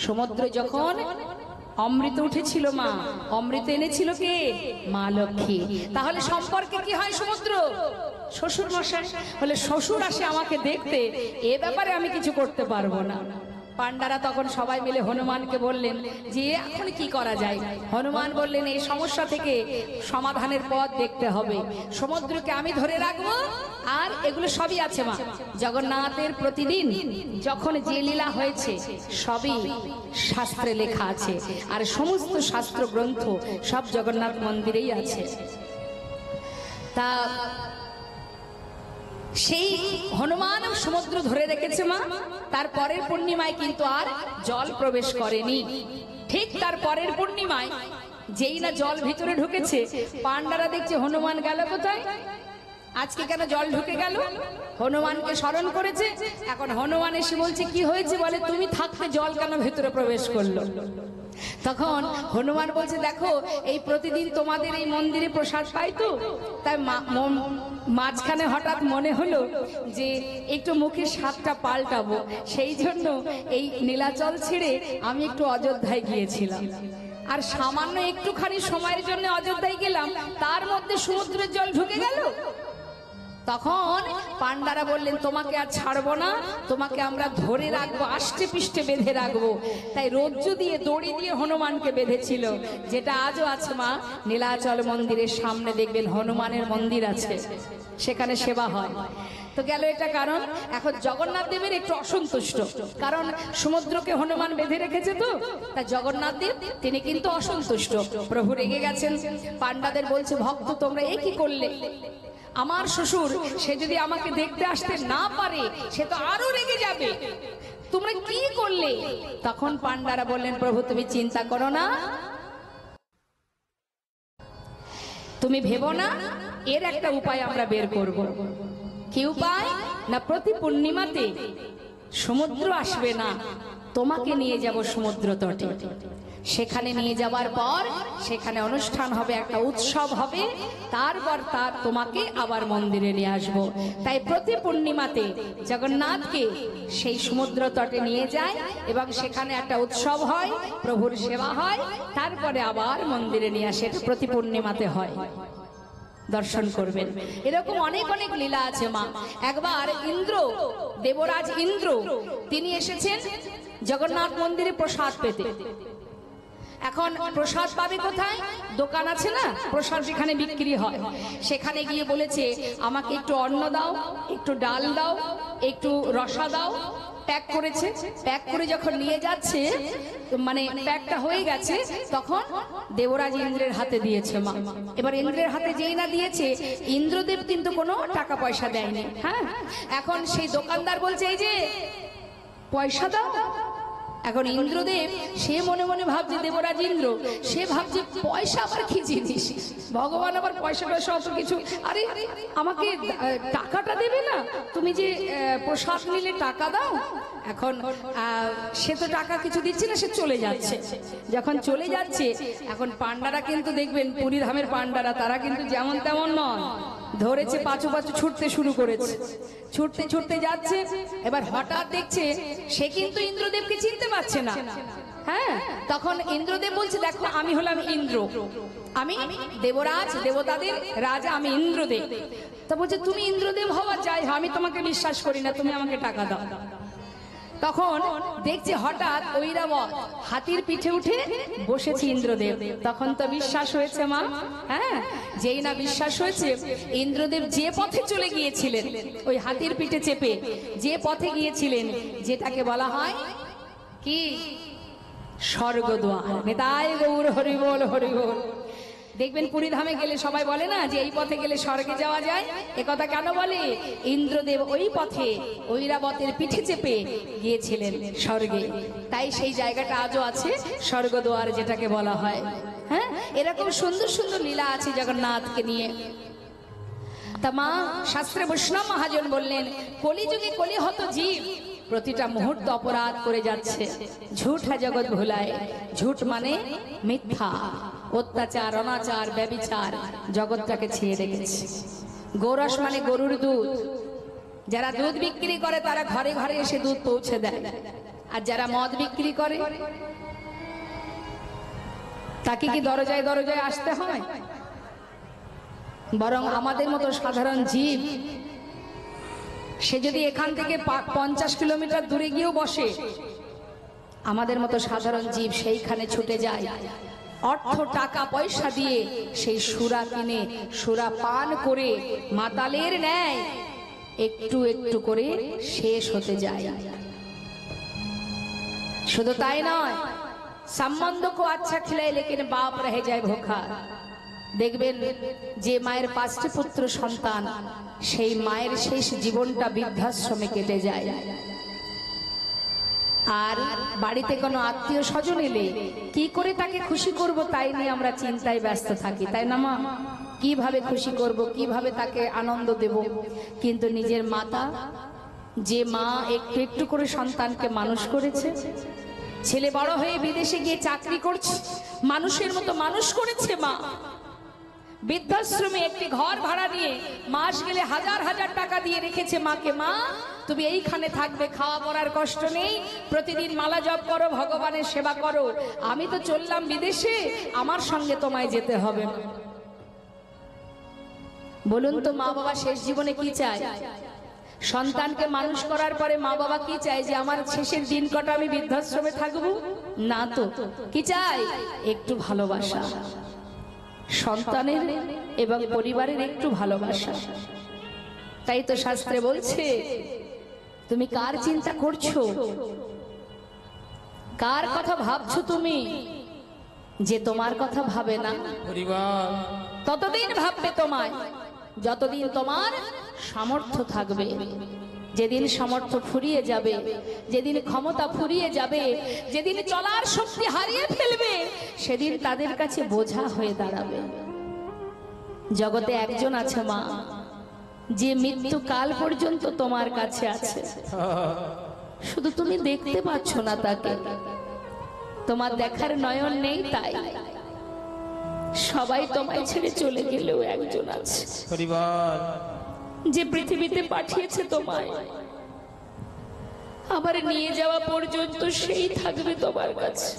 সমুদ্র যখন অমৃত উঠেছিল মা, অমৃত এনেছিল কে? মা লক্ষ্মী। তাহলে সম্পর্কে কি হয় সমুদ্র? শ্বশুর মশাই। বলে শ্বশুর আসে আমাকে দেখতে, এ ব্যাপারে আমি কিছু করতে পারবো না। পান্ডারা তখন সবাই মিলে হনুমানকে বললেন যে এখন কি করা যায়। হনুমান বললেন, এই সমস্যা থেকে সমাধানের পথ দেখতে হবে। সমুদ্রকে আমি ধরে রাখবো, আর এগুলো সবই আছে মা। জগন্নাথের প্রতিদিন যখন যে লীলা হয়েছে সবই শাস্ত্রে লেখা আছে, আর সমস্ত শাস্ত্র গ্রন্থ সব জগন্নাথ মন্দিরেই আছে। তা সেই হনুমান সমুদ্র ধরে রেখেছে মা। তার পরের পূর্ণিমায় কিন্তু আর জল প্রবেশ করেনি। ঠিক তার পরের পূর্ণিমায় যেই না জল ভিতরে ঢুকেছে, পান্ডারা দেখছে হনুমান গেল কোথায়, আজকে কেন জল ঢুকে গেল? হনুমানকে স্মরণ করেছে। এখন হনুমান এসে বলছে, কি হয়েছে? বলে, তুমি থাকতে জল কেন ভেতরে প্রবেশ করলো? তখন হনুমান বলছে, দেখো এই প্রতিদিন তোমাদের এই মন্দিরে প্রসাদ পাই তো, তাই মাঝখানে হঠাৎ মনে হলো যে একটু মুখের স্বাদটা পাল্টাবো, সেই জন্য এই নীলাচল ছেড়ে আমি একটু অযোধ্যায় গিয়েছিলাম। আর সামান্য একটুখানি সময়ের জন্য অযোধ্যায় গেলাম, তার মধ্যে সমুদ্রের জল ঢুকে গেল। তখন পান্ডারা বললেন, তোমাকে আর ছাড়বো না, তোমাকে আমরা ধরে রাখবো, আষ্টে পিষ্টে বেঁধে রাখবো। তাই রজ্জু দিয়ে, দড়ি দিয়ে হনুমানকে বেঁধেছিল, যেটা আজও আছে মা। নীলাচল মন্দিরের সামনে দেখবেন হনুমানের মন্দির আছে, সেখানে সেবা হয়। তো গেল এটা কারণ। এখন জগন্নাথ দেবের একটু অসন্তুষ্ট, কারণ সমুদ্রকে হনুমান বেঁধে রেখেছে তো, তা জগন্নাথ দেব তিনি কিন্তু অসন্তুষ্ট। প্রভু রেগে গেছেন। পান্ডাদের বলছে, ভক্ত তোমরা এ কি করলে? আমার শ্বশুর সে যদি আমাকে দেখতে আসতে না পারে, সে তো আরো রেগে যাবে, তোমরা কি করলে? তখন পান্ডারা বললেন, প্রভু তুমি চিন্তা করো না, তুমি ভেবো না, এর একটা উপায় আমরা বের করব। কি উপায়? না, প্রতি পূর্ণিমাতে সমুদ্র আসবে না, তোমাকে নিয়ে যাব সমুদ্র তটে। সেখানে নিয়ে যাবার পর সেখানে অনুষ্ঠান হবে, একটা উৎসব হবে, তারপর তোমাকে আবার মন্দিরে নিয়ে আসবো। তাই প্রতি পূর্ণিমাতে জগন্নাথকে সেই সমুদ্র তটে নিয়ে যায় এবং সেখানে একটা উৎসব হয়, প্রভুর সেবা হয়, তারপরে আবার মন্দিরে নিয়ে আসে। এটা প্রতি পূর্ণিমাতে হয়, দর্শন করবেন। এরকম অনেক অনেক লীলা আছে মা। একবার ইন্দ্র, দেবরাজ ইন্দ্র, তিনি এসেছেন জগন্নাথ মন্দিরে প্রসাদ পেতে। এখন প্রসাদ পাবে কোথায়? দোকান আছে না, প্রসাদ যেখানে বিক্রি হয়, সেখানে গিয়ে বলেছে আমাকে একটু অন্ন দাও, একটু ডাল দাও, একটু রসা দাও। প্যাক করেছে, প্যাক করে যখন নিয়ে যাচ্ছে, মানে প্যাকটা হয়ে গেছে, তখন দেবরাজ ইন্দ্রের হাতে দিয়েছে মা। এবার ইন্দ্রের হাতে যেই না দিয়েছে, ইন্দ্রদেব কিন্তু কোনো টাকা পয়সা দেয়নি। হ্যাঁ, এখন সেই দোকানদার বলছে এই যে পয়সা দাও। এখন ইন্দ্রদেব সে মনে মনে ভাবছে, দেবরাজ ইন্দ্র সে ভাবছে পয়সা আবার কি জিনিস, ভগবান আবার পয়সা টয়সা অত কিছু, আরে আমাকে টাকাটা দেবে না, তুমি যে প্রসাদ নিলে টাকা দাও। এখন সে তো টাকা কিছু দিচ্ছে না, সে চলে যাচ্ছে। যখন চলে যাচ্ছে, এখন পান্ডারা কিন্তু দেখবেন, পুরী ধামের পান্ডারা তারা কিন্তু যেমন তেমন নয়, ধরেছে পাঁচু পাঁচু ছুটতে শুরু করেছে, ছুটতে ছুটতে যাচ্ছে। এবার হঠাৎ দেখছে সে কিন্তু ইন্দ্রদেবকে চিনতে পারছে না। হ্যাঁ, তখন ইন্দ্রদেব বলছে দেখো আমি হলাম ইন্দ্র, আমি দেবরাজ, দেবতাদের রাজা, আমি ইন্দ্রদেব। তা বলছে তুমি ইন্দ্রদেব হওয়া যাই, আমি তোমাকে বিশ্বাস করি না, তুমি আমাকে টাকা দাও। তখন দেখছে হঠাৎ ঐরাবত হাতির পিঠে উঠে বসেছে ইন্দ্রদেব। তখন তো বিশ্বাস হয়েছে মা। হ্যাঁ, যেই না বিশ্বাস হয়েছে, ইন্দ্রদেব যে পথে চলে গিয়েছিলেন, ওই হাতির পিঠে চেপে যে পথে গিয়েছিলেন, যেটাকে বলা হয় কি স্বর্গদ্বার। নিতাই গৌর হরিবোল হরিবোল। দেখবেন পুরী ধামে গেলে সবাই বলে না যে এই পথে গেলে স্বর্গে যাওয়া যায়। একথা কেন বলে? ইন্দ্রদেব ওই পথে ঐরাবতের পিঠে চেপে গিয়েছিলেন স্বর্গে, তাই সেই জায়গাটা আজও আছে, স্বর্গদ্বার যেটাকে বলা হয়। হ্যাঁ, এরকম সুন্দর সুন্দর লীলা আছে জগন্নাথকে নিয়ে। তা মা শাস্ত্রে বৈষ্ণব মহাজন বললেন, কলিযুগে কলিহত জীব প্রতিটা মুহূর্ত অপরাধ করে যাচ্ছে। ঝুঠ জগৎ ভুলায়, ঝুঠ মানে মিথ্যা, অত্যাচার, অনাচার, ব্যভিচার জগৎটাকে ছেয়ে রেখেছে। গোরস মানে গরুর দুধ, যারা দুধ বিক্রি করে তারা ঘরে ঘরে এসে দুধ পৌঁছে দেয়, আর যারা মদ বিক্রি করে তাকে কি দরজায় দরজায় আসতে হয়? বরং আমাদের মতো সাধারণ জীব, সে যদি এখান থেকে 50 কিলোমিটার দূরে গিয়েও বসে, আমাদের মতো সাধারণ জীব সেইখানে ছুটে যায়, অর্থ টাকা পয়সা দিয়ে সেই সুরা কিনে সুরা পান করে মাতালের ন্যায় একটু একটু করে শেষ হতে যায়। শুধু তাই নয়, সম্বন্ধ কো আচ্ছা খিলায় লেকিন বাপ রহে যায় ভোখা। দেখবেন যে মায়ের 5টি পুত্র সন্তান, সেই মায়ের শেষ জীবনটা বৃদ্ধাশ্রমে কেটে যায়। আর বাড়িতে কোনো আত্মীয় স্বজন এলে কি করে তাকে খুশি করব তাই নিয়ে আমরা চিন্তায় ব্যস্ত থাকি, তাই না মা? কিভাবে খুশি করব, কিভাবে তাকে আনন্দ দেব। কিন্তু নিজের মাতা, যে মা একটু একটু করে সন্তানকে মানুষ করেছে, ছেলে বড় হয়ে বিদেশে গিয়ে চাকরি করছে, মানুষের মতো মানুষ করেছে মা, বৃদ্ধাশ্রমে একটি ঘর ভাড়া নিয়ে মাস গেলে হাজার হাজার টাকা দিয়ে রেখেছে মাকে। মা তুমি এইখানে থাকবে, খাওয়া পড়ার কষ্ট নেই, প্রতিদিন মালা জপ করো, ভগবানের সেবা করো, আমি তো চললাম বিদেশে, আমার সঙ্গে তোমায় যেতে হবে না। বলুন তো মা বাবা শেষ জীবনে কি চায়? সন্তানকে মানুষ করার পরে মা বাবা কি চায়? যে আমার শেষের দিন কটা আমি বৃদ্ধাশ্রমে থাকবো? না তো, কি চাই? একটু ভালোবাসা, সন্তানের এবং পরিবারের একটু ভালোবাসা। তাই তো শাস্ত্রে বলছে, তুমি কার চিন্তা করছো, কার কথা ভাবছো তুমি? যে তোমার কথা ভাবে না ততদিন ভাববে তোমায়, যতদিন তোমার সামর্থ্য থাকবে। যেদিন সামর্থ্য ফুরিয়ে যাবে, যেদিন ক্ষমতা ফুরিয়ে যাবে, যেদিন চলার শক্তি হারিয়ে ফেলবে, সেদিন তাদের কাছে বোঝা হয়ে দাঁড়াবে। জগতে একজন আছে মা, যে মৃত্যু কাল পর্যন্ত তোমার কাছে আছে, শুধু তুমি দেখতে পাচ্ছ না তাকে, তোমার দেখার নয়ন নেই, তাই সবাই তোমায় ছেড়ে চলে গেলেও একজন আছে
পরিবার
যে পৃথিবীতে পাঠিয়েছে তোমায়, আবার নিয়ে যাওয়া পর্যন্ত সেই থাকবে তোমার কাছে।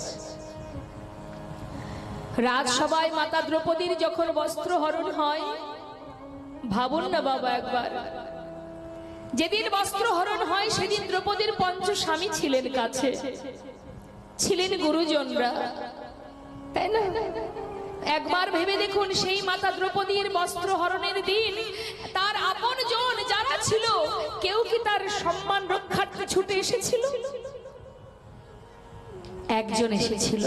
রাজসভায় মাতা দ্রৌপদীর যখন বস্ত্র হরণ হয়, ভাবুন না বাবা একবার, যেদিন বস্ত্র হরণ হয় সেদিন দ্রৌপদীর পঞ্চ স্বামী ছিলেন কাছে, ছিলেন গুরুজনরা, তাই না? একবার ভেবে দেখুন, সেই মাতা দ্রৌপদীর বস্ত্র হরণের দিন তার আপনজন যারা ছিল, কেউ কি তার সম্মান রক্ষার্থে ছুটে এসেছিল? একজন এসেছিল।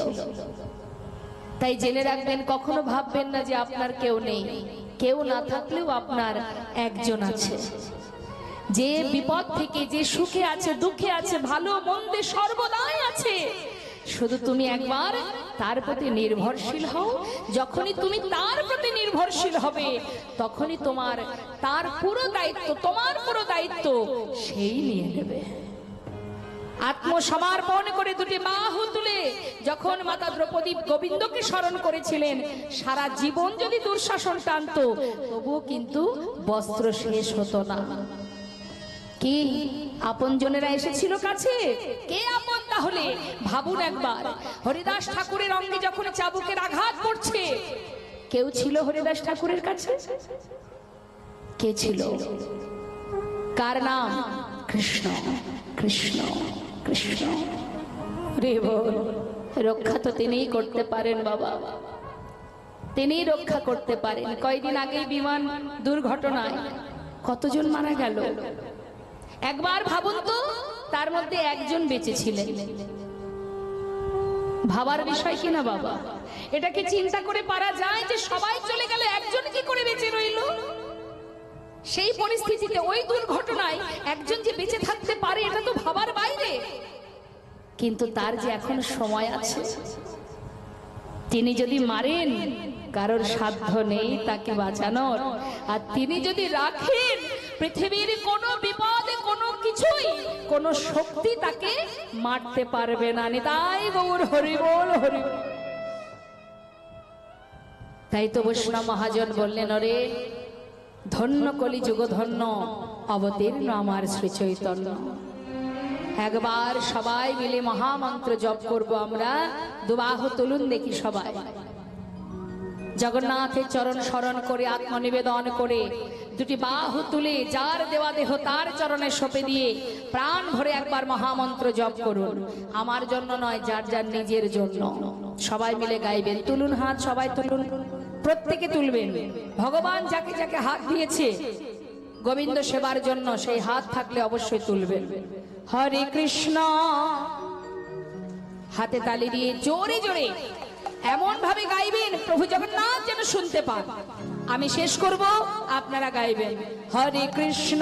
তাই জেনে রাখবেন, কখনো ভাববেন না যে আপনার কেউ নেই। কেউ না থাকলেও আপনার একজন আছে, যে বিপদ থেকে, যে সুখে আছে, দুঃখে আছে, ভালো মন্দে সর্বদাই আছে। শুধু তুমি একবার তার প্রতি নির্ভরশীল হও। যখনই তুমি তার প্রতি নির্ভরশীল হবে, তখনই তোমার তার পুরো দায়িত্ব, তোমার পুরো দায়িত্ব সেই নিয়ে নেবে। আত্মসমর্পণ করে দুটি বাহু তুলে যখন মাতা দ্রৌপদী গোবিন্দকে স্মরণ করেছিলেন, সারা জীবন যদি দুঃশাসন টানত, তবুও কিন্তু বস্ত্র শেষ হতো না। কি আপনজনেরা এসেছিল কাছে? কে আপন তাহলে? ভাবুন একবার, হরিদাস ঠাকুরের অঙ্গে যখন চাবুকের আঘাত পড়ছে, কেউ ছিল হরিদাস ঠাকুরের কাছে? কে ছিল? কার নাম? কৃষ্ণ, কৃষ্ণ, কৃষ্ণ। রে বল, রক্ষা তো তিনিই করতে পারেন বাবা, তিনিই রক্ষা করতে পারেন। কয়দিন আগে বিমান দুর্ঘটনায় কতজন মারা গেল একবার ভাবুন তো, তার মধ্যে একজন বেঁচে ছিলেন। ভাবার বিষয় কিনা বাবা? এটাকে চিন্তা করে পারা যায় যে সবাই চলে গেল, একজন কি করে বেঁচে রইল? সেই পরিস্থিতিতে, ওই দুর্ঘটনায় একজন যে বেঁচে থাকতে পারে, এটা তো ভাবার বাইরে। কিন্তু তার যে এখন সময় আছে, তিনি যদি মারেন, কারোর সাধ্য নেই তাকে বাঁচানোর। আর তিনি যদি রাখেন, পৃথিবীর কোনো বিপদে, কোনো কিছুই, কোনো শক্তি তাকে মারতে পারবে না। নিতাই গৌর হরি বল, হরি। তাই তো বৈষ্ণব মহাজন বললেন, ওরে ধন্য কলি যুগ ধন্য, অবতীর্ণ আমার শ্রী চৈতন্য। একবার সবাই মিলে মহামন্ত্র জপ করব আমরা। দুবাহু তুলুন দেখি সবাই, জগন্নাথের চরণ স্মরণ করে, আত্মনিবেদন করে, দুটি বাহু তুলে যার দেওয়া দেহ তার চরণে সঁপে দিয়ে প্রাণ ভরে একবার মহামন্ত্র জপ করুন। আমার জন্য নয়, যার যার নিজের জন্য। সবাই মিলে গাইবেন। তুলুন হাত, সবাই তুলুন, প্রত্যেকে তুলবেন। ভগবান যাকে যাকে হাত দিয়েছে গোবিন্দ সেবার জন্য, সেই হাত থাকলে অবশ্যই তুলবেন। হরে কৃষ্ণ, হাতে তালি দিয়ে জোরে জোরে এমন ভাবে গাইবেন প্রভু জগন্নাথ যেন শুনতে পান। আমি শেষ করব, আপনারা গাইবেন। হরে কৃষ্ণ,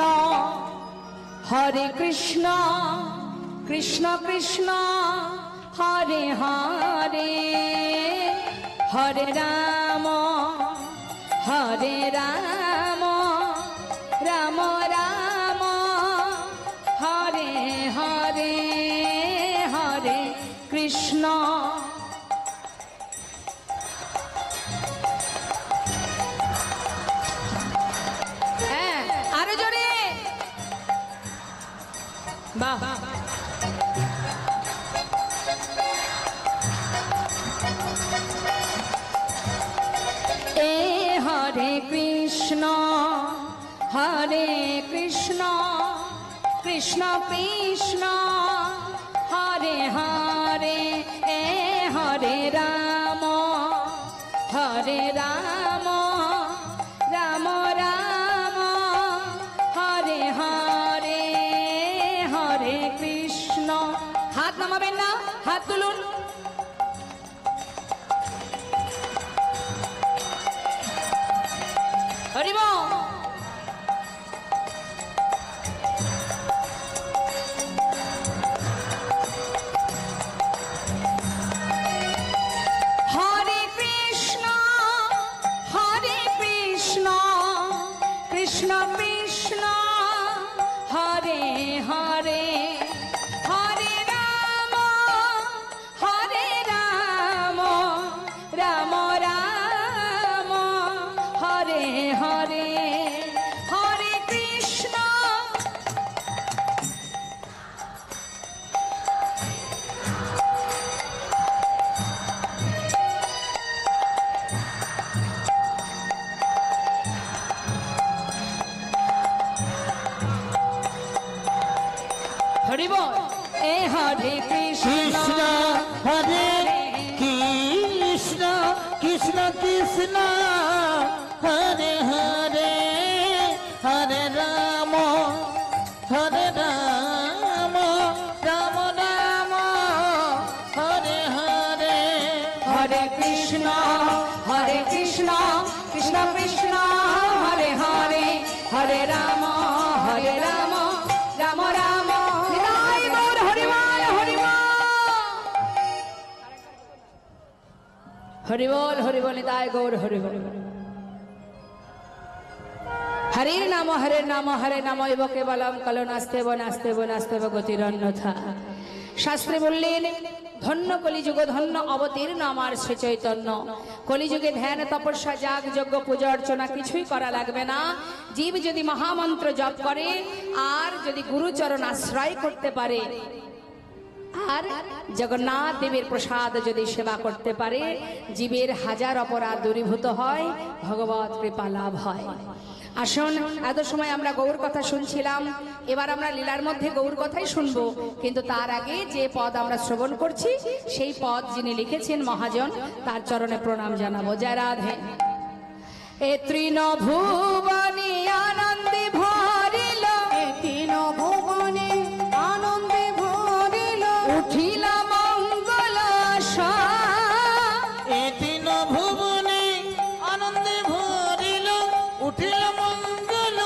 হরে কৃষ্ণ, কৃষ্ণ কৃষ্ণ হরে হরে, হরে রাম, হরে রাম, রাম রাম হরে হরে, হরে কৃষ্ণ। আরো জোরে, বাহ। এ হরে কৃষ্ণ, হরে কৃষ্ণ, কৃষ্ণ কৃষ্ণ হরে হরে, এ হরে রাম, হরে রাম, রাম রাম হরে হরে, হরে কৃষ্ণ। হাত নামাবেন না, হাত তুলুন। হরি বল। হরে কৃষ্ণ, হরে কৃষ্ণ, হরে হরে রাম রাম রাম হরে হরে হরে কৃষ্ণ হরি বল এ হরে
কৃষ্ণ হরে কৃষ্ণ কৃষ্ণ কৃষ্ণ হরে হরে হরে রাম রাম রাম হরে হরে
হরে কৃষ্ণ কৃষ্ণ কৃষ্ণ হরে হরে হরে রাম রাম রাম নিতাই গৌর হরিবল হরিবল হরিবল নিতাই গৌর হরিবল হরের নাম এব কেবলম কলো নাস্তেব গতিরন্যথা। শাস্ত্রে বললেন ধন্য কলিযুগ ধন্য অবতীর্ণ আমার শ্রী চৈতন্য। কলিযুগে ধ্যান তপস্যা যাগ যজ্ঞ পূজা অর্চনা কিছুই করা লাগবে না। জীব যদি মহামন্ত্র জপ করে আর যদি গুরুচরণ আশ্রয় করতে পারে আর জগন্নাথ দেবের প্রসাদ যদি সেবা করতে পারে জীবের হাজার অপরাধ দূরীভূত হয়, ভগবত কৃপা লাভ হয়। আসুন, এত সময় আমরা গৌর কথা শুনছিলাম, এবার আমরা লীলার মধ্যে গৌর কথাই শুনবো, কিন্তু তার আগে যে পদ আমরা শ্রবণ করছি সেই পদ যিনি লিখেছেন মহাজন, তার চরণে প্রণাম জানাবো। জয় রাধে। এ তৃণ ভুবনী আনন্দে ভরিল,
এ তিন ভুবনে আনন্দে ভরিল,
উঠিল মঙ্গল
এ তিন ভুবনে আনন্দে ভরিল উঠিল মঙ্গল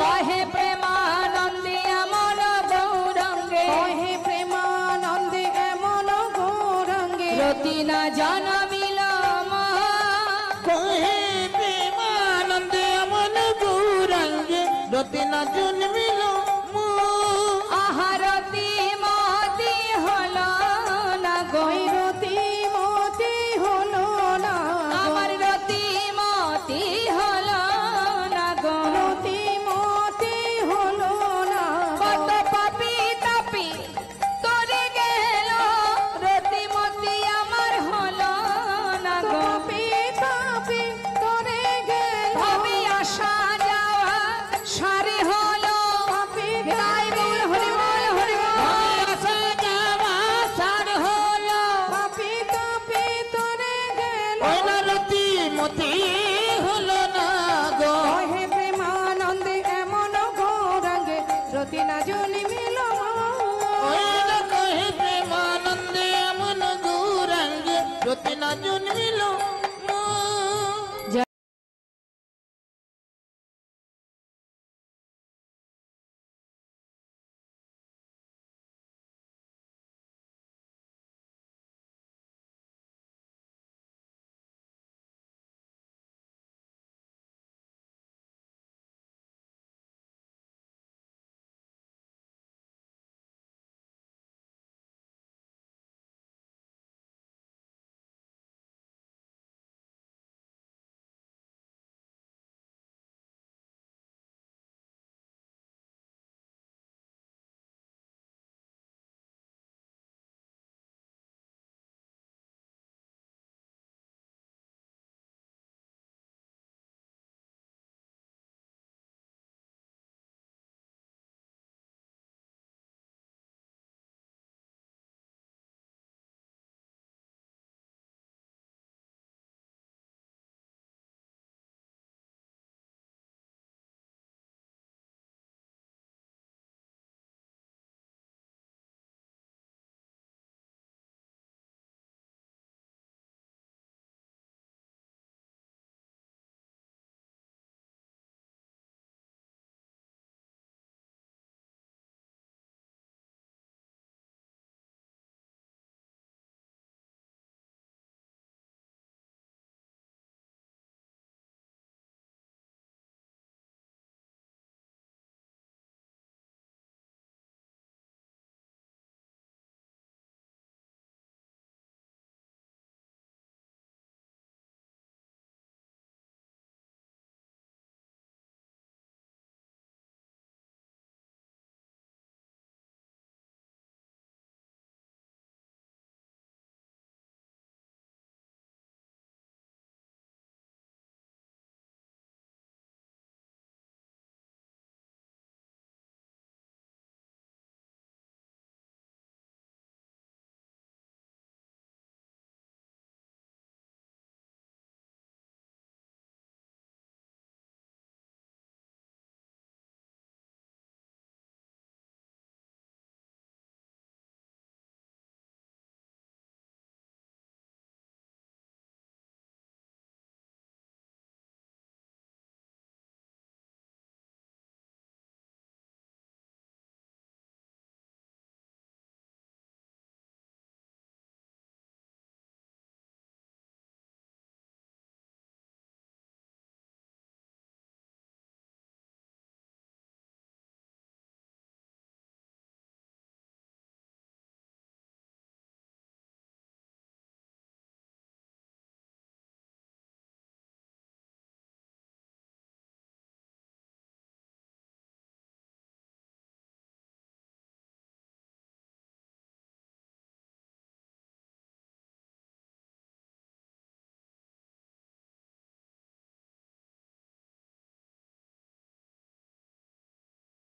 কহে প্রেমানন্দে এমন গৌরঙ্গে,
কহে প্রেমানন্দে এমন গৌরঙ্গে,
রতি না জনমিল
কহে প্রেমানন্দে এমন গৌরাঙ্গে রতি না জন্মিল
আহারতি